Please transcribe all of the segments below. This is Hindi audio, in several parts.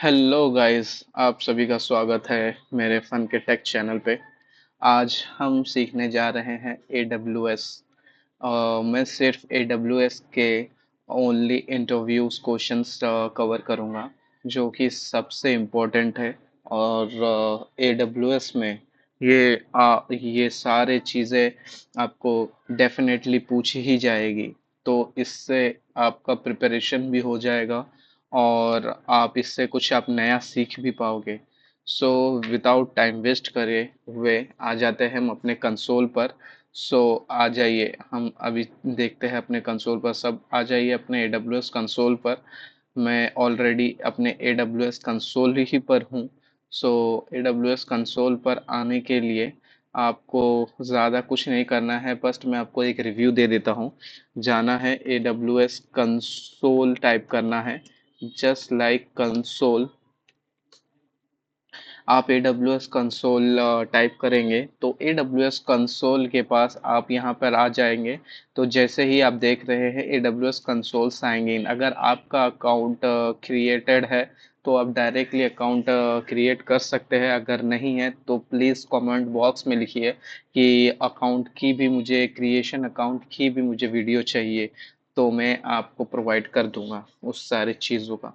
हेलो गाइस, आप सभी का स्वागत है मेरे फन के टेक चैनल पे। आज हम सीखने जा रहे हैं AWS। मैं सिर्फ AWS के ओनली इंटरव्यूज क्वेश्चंस कवर करूंगा, जो कि सबसे इम्पोर्टेंट है। और AWS में ये सारे चीज़ें आपको डेफिनेटली पूछी ही जाएगी। तो इससे आपका प्रिपरेशन भी हो जाएगा और आप इससे कुछ आप नया सीख भी पाओगे। सो विदाउट टाइम वेस्ट करे हुए आ जाते हैं हम अपने कंसोल पर। सो आ जाइए, हम अभी देखते हैं अपने कंसोल पर। सब आ जाइए अपने AWS कंसोल पर। मैं ऑलरेडी अपने AWS कंसोल ही पर हूँ। सो AWS कंसोल पर आने के लिए आपको ज़्यादा कुछ नहीं करना है, बस मैं आपको एक रिव्यू दे देता हूँ। जाना है AWS कंसोल, टाइप करना है जस्ट लाइक कंसोल। आप AWS कंसोल टाइप करेंगे तो AWS कंसोल के पास आप यहाँ पर आ जाएंगे। तो जैसे ही आप देख रहे हैं AWS कंसोल साइन इन, अगर आपका अकाउंट क्रिएटेड है तो आप डायरेक्टली अकाउंट क्रिएट कर सकते हैं। अगर नहीं है तो प्लीज़ कमेंट बॉक्स में लिखिए कि अकाउंट की भी मुझे, क्रिएशन अकाउंट की भी मुझे वीडियो चाहिए, तो मैं आपको प्रोवाइड कर दूंगा उस सारी चीज़ों का।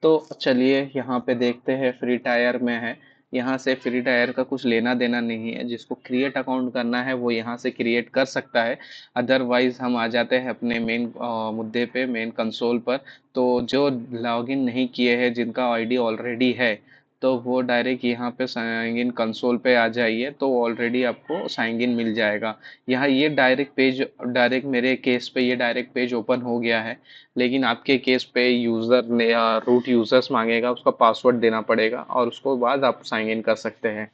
तो चलिए यहाँ पे देखते हैं, फ्री टायर में है। यहाँ से फ्री टायर का कुछ लेना देना नहीं है, जिसको क्रिएट अकाउंट करना है वो यहाँ से क्रिएट कर सकता है। अदरवाइज हम आ जाते हैं अपने मेन मुद्दे पे, मेन कंसोल पर। तो जो लॉगिन नहीं किए हैं, जिनका आईडी ऑलरेडी है, तो वो डायरेक्ट यहाँ पे साइन इन कंसोल पे आ जाइए, तो ऑलरेडी आपको साइन इन मिल जाएगा। यहाँ ये डायरेक्ट पेज, डायरेक्ट मेरे केस पे ये डायरेक्ट पेज ओपन हो गया है। लेकिन आपके केस पे यूज़र ने रूट यूज़र्स मांगेगा, उसका पासवर्ड देना पड़ेगा और उसको बाद आप साइन इन कर सकते हैं।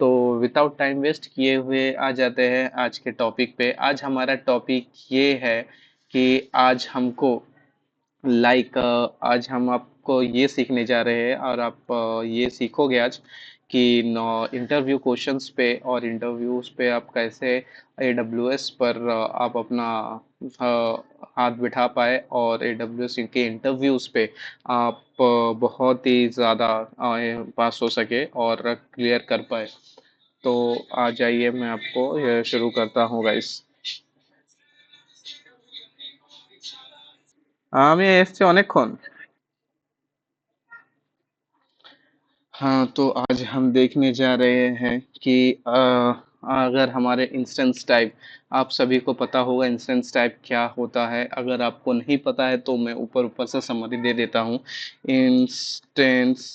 तो विदाउट टाइम वेस्ट किए हुए आ जाते हैं आज के टॉपिक पे। आज हमारा टॉपिक ये है कि आज हमको आज हम आपको ये सीखने जा रहे हैं और आप ये सीखोगे आज कि इंटरव्यू क्वेश्चंस पे और इंटरव्यूज पे आप कैसे AWS पर आप अपना हाथ बिठा पाए और AWS के इंटरव्यूज पे आप बहुत ही ज़्यादा पास हो सके और क्लियर कर पाए। तो आ जाइए, मैं आपको ये शुरू करता हूँ गाइस। আমি এসছি অনেকক্ষণ। हाँ, तो आज हम देखने जा रहे हैं कि अगर हमारे इंस्टेंस टाइप, आप सभी को पता होगा इंस्टेंस टाइप क्या होता है। अगर आपको नहीं पता है तो मैं ऊपर ऊपर से समरी दे देता हूँ। इंस्टेंस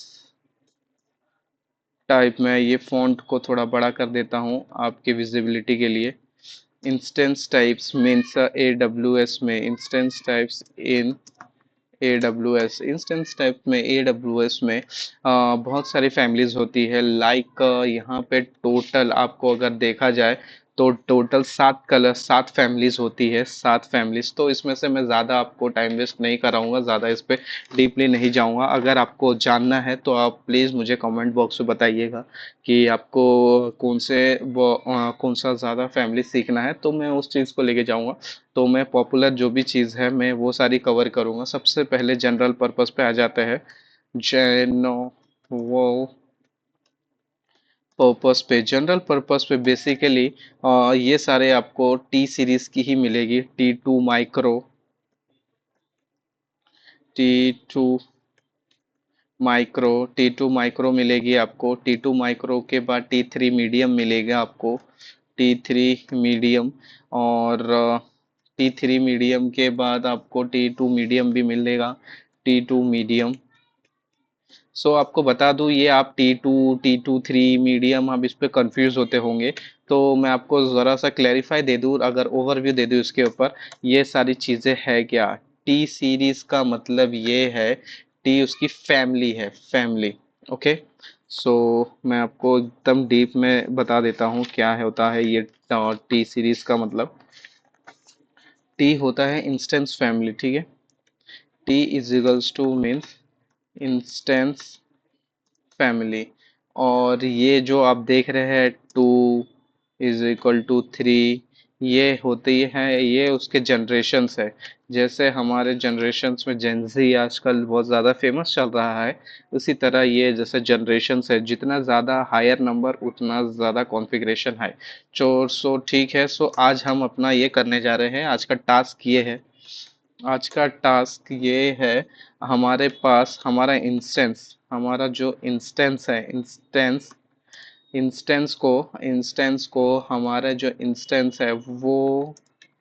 टाइप में ये फ़ॉन्ट को थोड़ा बड़ा कर देता हूँ आपकी विजिबिलिटी के लिए। इंस्टेंस टाइप्स मीन्स AWS में instance types in AWS, instance type में AWS में बहुत सारी फैमिलीज होती है। लाइक यहाँ पे टोटल आपको अगर देखा जाए तो टोटल 7 फैमिलीज होती है, 7 फैमिलीज। तो इसमें से मैं ज़्यादा आपको टाइम वेस्ट नहीं कराऊंगा, ज़्यादा इस पे डीपली नहीं जाऊंगा। अगर आपको जानना है तो आप प्लीज़ मुझे कमेंट बॉक्स में बताइएगा कि आपको कौन सा ज़्यादा फैमिली सीखना है, तो मैं उस चीज़ को लेके जाऊंगा। तो मैं पॉपुलर जो भी चीज़ है मैं वो सारी कवर करूँगा। सबसे पहले जनरल पर्पस पे आ जाते हैं। जेनो वो पर्पस पे, जनरल पर्पस पे बेसिकली ये सारे आपको टी सीरीज की ही मिलेगी। टी टी टू माइक्रो मिलेगी आपको। T2 माइक्रो के बाद T3 मीडियम मिलेगा आपको। T3 मीडियम, और T3 मीडियम के बाद आपको T2 मीडियम भी मिलेगा। T2 medium. सो आपको बता दूं, ये आप T2 T2 3 मीडियम, आप इस पे कंफ्यूज होते होंगे। तो मैं आपको ज़रा सा क्लैरिफाई दे दूं, अगर ओवरव्यू दे दूं इसके ऊपर, ये सारी चीज़ें है क्या। टी सीरीज का मतलब ये है, टी उसकी फैमिली है, फैमिली। ओके। सो मैं आपको एकदम डीप में बता देता हूँ क्या होता है ये टी सीरीज का मतलब। टी होता है इंस्टेंस फैमिली, ठीक है। T is equals two means instance family. और ये जो आप देख रहे हैं 2 इज इक्वल टू 3, ये होती है, ये उसके जनरेशन्स है। जैसे हमारे जनरेशन्स में जेंजी आजकल बहुत ज़्यादा फेमस चल रहा है, उसी तरह ये जैसे जनरेशन्स है, जितना ज़्यादा हायर नंबर उतना ज़्यादा कॉन्फ़िगरेशन है। सो ठीक है, सो आज हम अपना ये करने जा रहे हैं। आज का टास्क ये है, आज का टास्क ये है, हमारे पास हमारा जो इंस्टेंस है, इंस्टेंस को हमारा जो इंस्टेंस है वो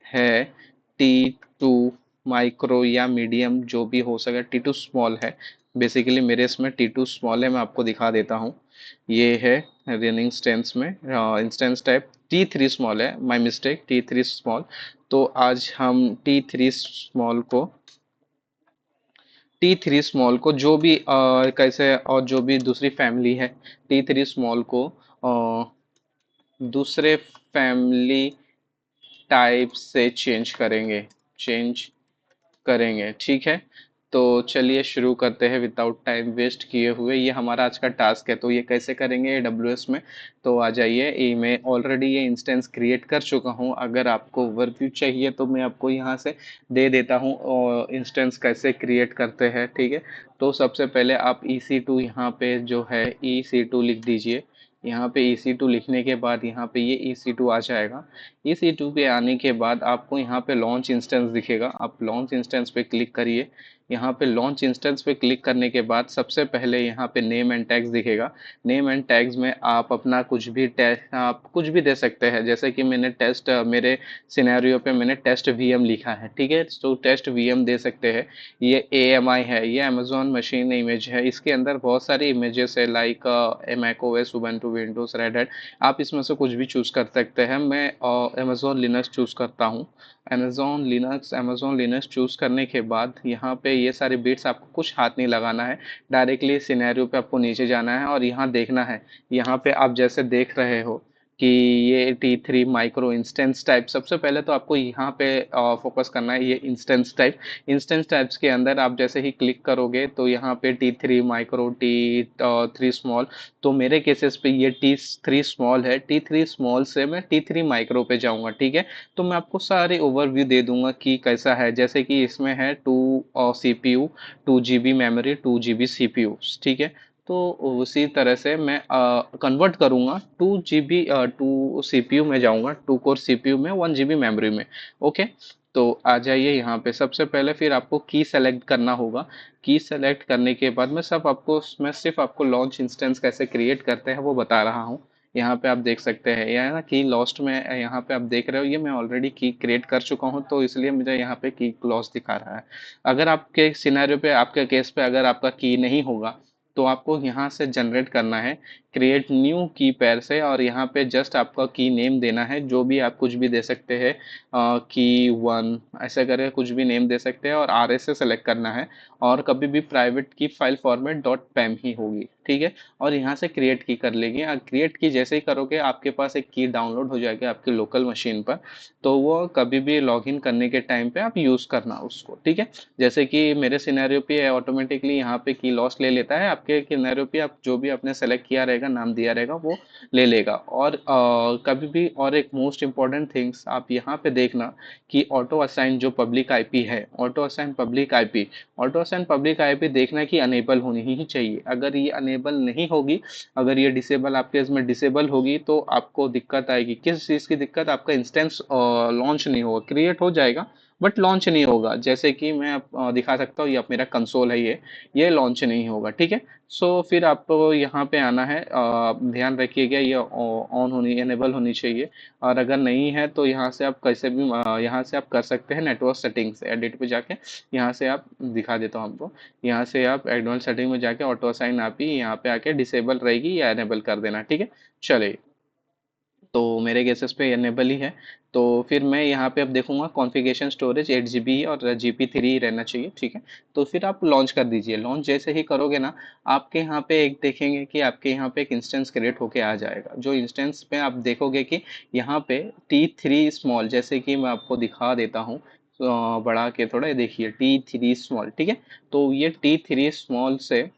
है T2 माइक्रो या मीडियम, जो भी हो सके। T2 स्मॉल है, बेसिकली मेरे इसमें T2 स्मॉल है, मैं आपको दिखा देता हूँ। ये है रनिंग इंस्टेंस में, इंस्टेंस टाइप T3 स्मॉल है, माय मिस्टेक, T3 स्मॉल। तो आज हम T3 स्मॉल को जो भी कैसे, और जो भी दूसरी फैमिली है T3 स्मॉल को दूसरे फैमिली टाइप से चेंज करेंगे, ठीक है। तो चलिए शुरू करते हैं विदाउट टाइम वेस्ट किए हुए। ये हमारा आज का टास्क है, तो ये कैसे करेंगे AWS में। तो आ जाइए, मैं ऑलरेडी ये इंस्टेंस क्रिएट कर चुका हूँ। अगर आपको ओवरव्यू चाहिए तो मैं आपको यहाँ से दे देता हूँ और इंस्टेंस कैसे क्रिएट करते हैं, ठीक है। तो सबसे पहले आप EC2 यहाँ पे जो है EC2 लिख दीजिए। यहाँ पे EC2 लिखने के बाद यहाँ पे ये EC2 आ जाएगा। EC2 पे आने के बाद आपको यहाँ पे लॉन्च इंस्टेंस दिखेगा, आप लॉन्च इंस्टेंस पे क्लिक करिए। यहाँ पे लॉन्च इंस्टेंस पे क्लिक करने के बाद सबसे पहले यहाँ पे नेम एंड टैग्स दिखेगा। नेम एंड टैग्स में आप अपना आप कुछ भी दे सकते हैं। जैसे कि मैंने मेरे सिनेरियो पे मैंने टेस्ट VM लिखा है, ठीक है, तो टेस्ट VM दे सकते हैं। ये AMI है, ये Amazon मशीन इमेज है, इसके अंदर बहुत सारी इमेजेस है, like Mac OS, Ubuntu, Windows, Red Hat. आप इसमें से कुछ भी चूज कर सकते हैं। मैं अमेजोन लिनक्स चूज करता हूँ। अमेजोन लिनक्स चूज करने के बाद यहाँ पे ये सारे बिट्स आपको कुछ हाथ नहीं लगाना है, डायरेक्टली सिनेरियो पे आपको नीचे जाना है और यहाँ देखना है। यहाँ पे आप जैसे देख रहे हो कि ये T3 माइक्रो इंस्टेंस टाइप, सबसे पहले तो आपको यहाँ पे फोकस करना है, ये इंस्टेंस टाइप्स के अंदर आप जैसे ही क्लिक करोगे तो यहाँ पे T3 माइक्रो, T3 स्मॉल। तो मेरे केसेस पे ये T3 स्मॉल है, T3 स्मॉल से मैं T3 माइक्रो पे जाऊंगा, ठीक है। तो मैं आपको सारे ओवरव्यू दे दूंगा कि कैसा है। जैसे कि इसमें है 2 CPU, 2 GB memory, 2 GB CPU, ठीक है। तो उसी तरह से मैं कन्वर्ट करूंगा, 2 GB 2 CPU में जाऊंगा, 2 कोर CPU में, 1 GB मेमोरी में। ओके, तो आ जाइए यहाँ पे। सबसे पहले फिर आपको की सेलेक्ट करना होगा। की सेलेक्ट करने के बाद मैं सिर्फ आपको लॉन्च इंस्टेंस कैसे क्रिएट करते हैं वो बता रहा हूँ। यहाँ पे आप देख सकते हैं, यह ना की लॉस्ट में, यहाँ पे आप देख रहे हो, ये मैं ऑलरेडी की क्रिएट कर चुका हूँ, तो इसलिए मुझे यहाँ पे की लॉस दिखा रहा है। अगर आपके सिनेरियो पे, आपके केस पे अगर आपका की नहीं होगा तो आपको यहाँ से जनरेट करना है, क्रिएट न्यू की पैर से, और यहाँ पे जस्ट आपका की नेम देना है, जो भी आप कुछ भी दे सकते हैं, की 1 ऐसा करके कुछ भी नेम दे सकते हैं, और RS से सेलेक्ट करना है। और कभी भी प्राइवेट की फाइल फॉर्मेट .pem ही होगी, ठीक है। और यहाँ से क्रिएट की कर लेंगे। क्रिएट की जैसे ही करोगे आपके पास एक की डाउनलोड हो जाएगी आपके लोकल मशीन पर। तो वो कभी भी लॉगिन करने के टाइम पे आप यूज़ करना उसको, ठीक है। जैसे कि मेरे सिनेरियो पे ऑटोमेटिकली यहाँ पे की लॉस ले लेता है, आपके सिनेरियो पे आप जो भी आपने सेलेक्ट किया रहेगा, नाम दिया रहेगा, वो ले लेगा। और कभी भी, और एक मोस्ट इम्पॉर्टेंट थिंग्स आप यहाँ पे देखना कि ऑटो असाइन पब्लिक आईपी देखना कि अनेबल होनी ही चाहिए। अगर ये अनेबल नहीं होगी, अगर ये डिसेबल आपके इसमें डिसेबल होगी, तो आपको दिक्कत आएगी। किस चीज़ की दिक्कत? आपका इंस्टेंस लॉन्च नहीं होगा, क्रिएट हो जाएगा बट लॉन्च नहीं होगा। जैसे कि मैं दिखा सकता हूँ, ये मेरा कंसोल है, ये लॉन्च नहीं होगा, ठीक है। सो फिर आपको यहाँ पे आना है, ध्यान रखिएगा ये ऑन होनी, एनेबल होनी चाहिए। और अगर नहीं है तो यहाँ से आप कैसे भी, यहाँ से आप कर सकते हैं नेटवर्क सेटिंग्स, एडिट पे जाके यहाँ से आप, दिखा देता हूँ आपको, यहाँ से आप एडवांस सेटिंग में जाके ऑटो असाइन आप ही यहाँ पे आके डिसेबल रहेगी या एनेबल कर देना, ठीक है। चलिए, तो मेरे केसेस पे एनेबल ही है। तो फिर मैं यहाँ पे अब देखूंगा कॉन्फ़िगरेशन स्टोरेज 8 GB और GP3 रहना चाहिए, ठीक है। तो फिर आप लॉन्च कर दीजिए। लॉन्च जैसे ही करोगे ना, आपके यहाँ पे एक देखेंगे कि आपके यहाँ पे एक इंस्टेंस क्रिएट होके आ जाएगा। जो इंस्टेंस पे आप देखोगे कि यहाँ पे T3 स्मॉल, जैसे कि मैं आपको दिखा देता हूँ, बढ़ा के थोड़ा, ये देखिए T3 स्मॉल, ठीक है। तो ये T3 स्मॉल से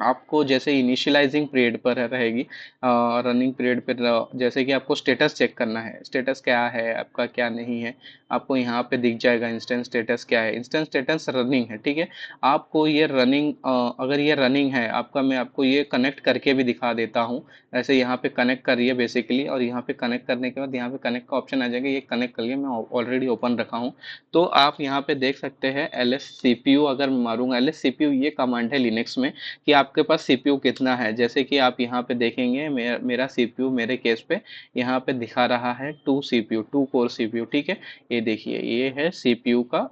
आपको जैसे इनिशियलाइजिंग पीरियड पर रहेगी, रनिंग पीरियड पर जैसे कि आपको स्टेटस चेक करना है, स्टेटस क्या है आपका क्या नहीं है, आपको यहाँ पे दिख जाएगा इंस्टेंट स्टेटस क्या है, इंस्टेंट स्टेटस रनिंग है, ठीक है। आपको ये रनिंग, अगर ये रनिंग है आपका, मैं आपको ये कनेक्ट करके भी दिखा देता हूँ। ऐसे यहाँ पे कनेक्ट करिए बेसिकली, और यहाँ पे कनेक्ट करने के बाद यहाँ पे कनेक्ट का ऑप्शन आ जाएगा, ये कनेक्ट करिए, मैं ऑलरेडी ओपन रखा हूँ। तो आप यहाँ पे देख सकते हैं L S C P U, अगर मारूंगा L S C P U, ये कमांड है लिनक्स में कि आपके पास सीपीयू कितना है। जैसे कि आप यहाँ पे देखेंगे, मेरा सीपीयू मेरे केस पे यहाँ पे दिखा रहा है 2 सीपीयू, 2 कोर सीपीयू, ठीक है। ये देखिए ये है सीपीयू का,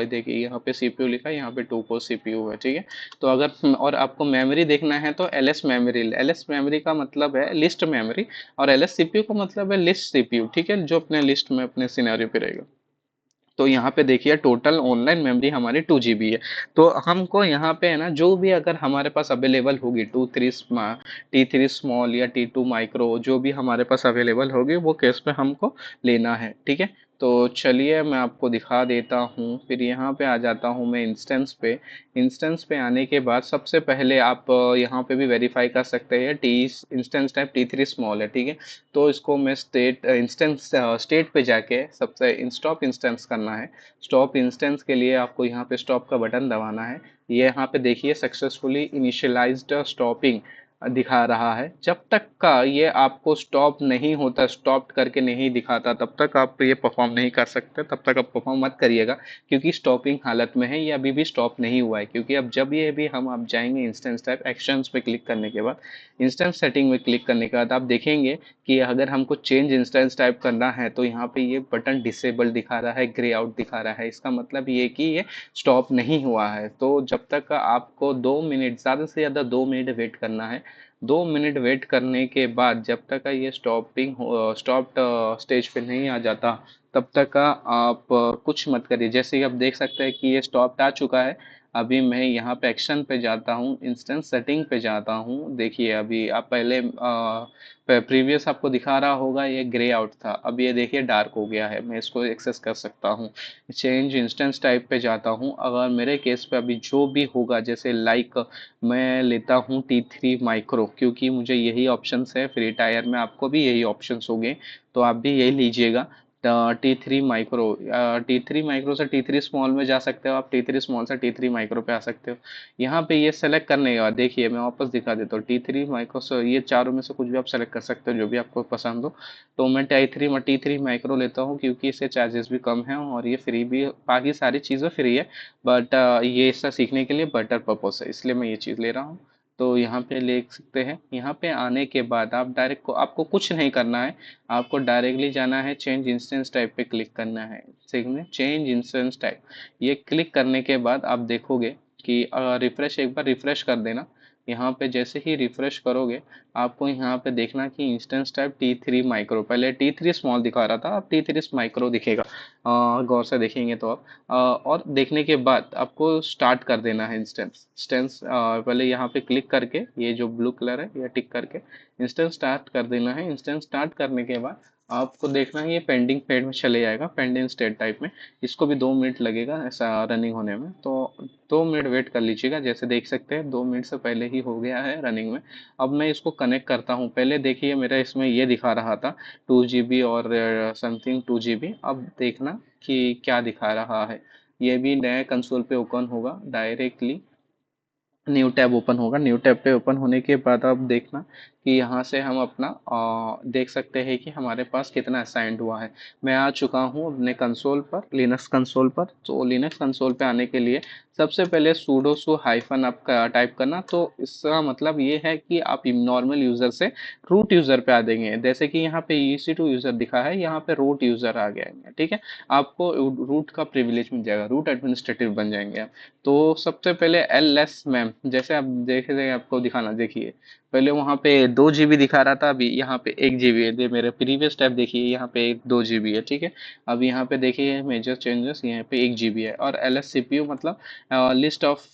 देखिए यहाँ पे सीपीयू लिखा है, यहाँ पे 2 कोर सीपीयू है, ठीक है। तो अगर और आपको मेमोरी देखना है तो L S memory, L S memory का मतलब है लिस्ट मेमोरी, और एल एस सीपीयू का मतलब है लिस्ट सीपीयू, ठीक है, जो अपने लिस्ट में अपने सिनेरियो पे रहेगा। तो यहाँ पे देखिए टोटल ऑनलाइन मेमोरी हमारी 2 GB है। तो हमको यहाँ पे है ना, जो भी अगर हमारे पास अवेलेबल होगी, T3 स्मॉल या T2 माइक्रो, जो भी हमारे पास अवेलेबल होगी वो केस पे हमको लेना है, ठीक है। तो चलिए मैं आपको दिखा देता हूँ, फिर यहाँ पे आ जाता हूँ मैं इंस्टेंस पे। इंस्टेंस पे आने के बाद सबसे पहले आप यहाँ पे भी वेरीफाई कर सकते हैं, T instance type T3 small है, ठीक है। तो इसको मैं स्टेट पे जाके सबसे स्टॉप इंस्टेंस करना है। स्टॉप इंस्टेंस के लिए आपको यहाँ पे स्टॉप का बटन दबाना है। ये यहाँ पे देखिए सक्सेसफुली इनिशियलाइज्ड स्टॉपिंग दिखा रहा है। जब तक का ये आपको स्टॉप नहीं होता, स्टॉप करके नहीं दिखाता, तब तक आप ये परफॉर्म नहीं कर सकते, तब तक आप परफॉर्म मत करिएगा, क्योंकि स्टॉपिंग हालत में है, ये अभी भी स्टॉप नहीं हुआ है। क्योंकि अब जब ये भी हम आप जाएंगे इंस्टेंस टाइप एक्शंस पे क्लिक करने के बाद, इंस्टेंस सेटिंग में क्लिक करने के बाद आप देखेंगे कि अगर हमको चेंज इंस्टेंस टाइप करना है तो यहाँ पे ये बटन डिसेबल दिखा रहा है, ग्रे आउट दिखा रहा है। इसका मतलब ये कि ये स्टॉप नहीं हुआ है। तो जब तक आपको 2 मिनट, ज़्यादा से ज़्यादा 2 मिनट वेट करना है। 2 मिनट वेट करने के बाद जब तक ये स्टॉप स्टेज पे नहीं आ जाता, तब तक आप कुछ मत करिए। जैसे कि आप देख सकते हैं कि ये स्टॉप आ चुका है। अभी मैं यहाँ पे एक्शन पे जाता हूँ, इंस्टेंस सेटिंग पे जाता हूँ। देखिए अभी आप पहले प्रीवियस आपको दिखा रहा होगा ये ग्रे आउट था, अब ये देखिए डार्क हो गया है। मैं इसको एक्सेस कर सकता हूँ। चेंज इंस्टेंस टाइप पे जाता हूँ, अगर मेरे केस पे अभी जो भी होगा, जैसे लाइक मैं लेता हूँ T3 माइक्रो, क्योंकि मुझे यही ऑप्शंस है फ्री टायर में, आपको भी यही ऑप्शंस होंगे, तो आप भी यही लीजिएगा। T3 माइक्रो से T3 स्मॉल में जा सकते हो आप, T3 स्मॉल से T3 माइक्रो पे आ सकते हो। यहाँ पे ये सेलेक्ट करने के बाद देखिए मैं वापस दिखा देता हूँ, T3 माइक्रो से ये चारों में से कुछ भी आप सेलेक्ट कर सकते हो, जो भी आपको पसंद हो। तो मैं T3 माइक्रो लेता हूँ, क्योंकि इससे चार्जेस भी कम हैं और ये फ्री भी, बाकी सारी चीज़ें फ्री है, बट ये इसका सीखने के लिए बेटर पर्पस है, इसलिए मैं ये चीज़ ले रहा हूँ। तो यहाँ पे ले सकते हैं। यहाँ पे आने के बाद आप डायरेक्ट को, आपको कुछ नहीं करना है, आपको डायरेक्टली जाना है चेंज इंस्टेंस टाइप पे क्लिक करना है। सीखने चेंज इंस्टेंस टाइप, ये क्लिक करने के बाद आप देखोगे कि रिफ्रेश, एक बार रिफ्रेश कर देना। यहाँ पे जैसे ही रिफ्रेश करोगे, आपको यहाँ पे देखना कि इंस्टेंस टाइप T3 माइक्रो, पहले T3 स्मॉल दिखा रहा था, अब T3 माइक्रो दिखेगा। गौर से देखेंगे तो आप और देखने के बाद आपको स्टार्ट कर देना है इंस्टेंस इंस्टेंस। पहले यहाँ पे क्लिक करके ये जो ब्लू कलर है ये टिक करके इंस्टेंस स्टार्ट कर देना है। इंस्टेंस स्टार्ट करने के बाद आपको देखना है ये पेंडिंग फेड में चले जाएगा, पेंडिंग स्टेट टाइप में। इसको भी 2 मिनट लगेगा ऐसा रनिंग होने में, तो 2 मिनट वेट कर लीजिएगा। जैसे देख सकते हैं 2 मिनट से पहले ही हो गया है रनिंग में। अब मैं इसको कनेक्ट करता हूँ। पहले देखिए मेरा इसमें ये दिखा रहा था 2 GB और समथिंग 2 GB। अब देखना कि क्या दिखा रहा है। ये भी नए कंसोल पे ओपन होगा डायरेक्टली, न्यू टैब ओपन होगा। न्यू टैब पे ओपन होने के बाद आप देखना कि यहाँ से हम अपना देख सकते हैं कि हमारे पास कितना असाइंड हुआ है। मैं आ चुका हूँ अपने कंसोल पर, लिनक्स कंसोल पर। तो लिनक्स कंसोल पे आने के लिए सबसे पहले सूडो सु हाइफन आपका टाइप करना। तो इसका मतलब ये है कि आप नॉर्मल यूज़र से रूट यूज़र पे आ देंगे। जैसे कि यहाँ पे EC2 यूज़र दिखा है, यहाँ पे रूट यूज़र आ गया है, ठीक है। आपको रूट का प्रिविलेज मिल जाएगा, रूट एडमिनिस्ट्रेटिव बन जाएंगे आप। तो सबसे पहले एल एस मैम, जैसे आप देख रहे हैं, आपको दिखाना देखिए। पहले वहाँ पे 2 GB दिखा रहा था, अभी यहाँ पे 1 GB है। मेरे प्रीवियस टैब देखिए, यहाँ पे 2 GB है, ठीक है। अब यहाँ पे देखिए मेजर चेंजेस, यहाँ पे 1 GB है। और एल एस CPU मतलब list of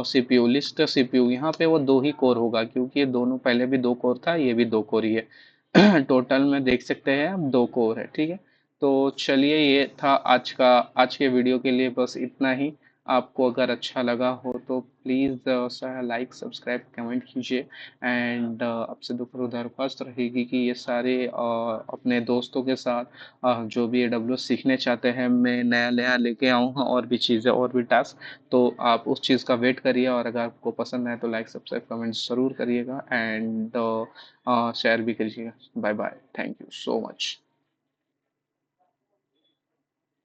CPU, list CPU, यहाँ पे वो 2 ही कोर होगा, क्योंकि ये दोनों पहले भी 2 कोर था, ये भी 2 कोर ही है। टोटल में देख सकते हैं आप 2 कोर है, ठीक है। तो चलिए ये था आज के वीडियो के लिए बस इतना ही। आपको अगर अच्छा लगा हो तो प्लीज़ लाइक सब्सक्राइब कमेंट कीजिए। एंड आपसे दरख्वास्त रहेगी कि ये सारे अपने दोस्तों के साथ जो भी AWS सीखने चाहते हैं, मैं नया नया लेके आऊँगा और भी चीज़ें और भी टास्क। तो आप उस चीज़ का वेट करिए, और अगर आपको पसंद आए तो लाइक सब्सक्राइब कमेंट ज़रूर करिएगा, एंड शेयर भी करिएगा। Bye bye, thank you so much.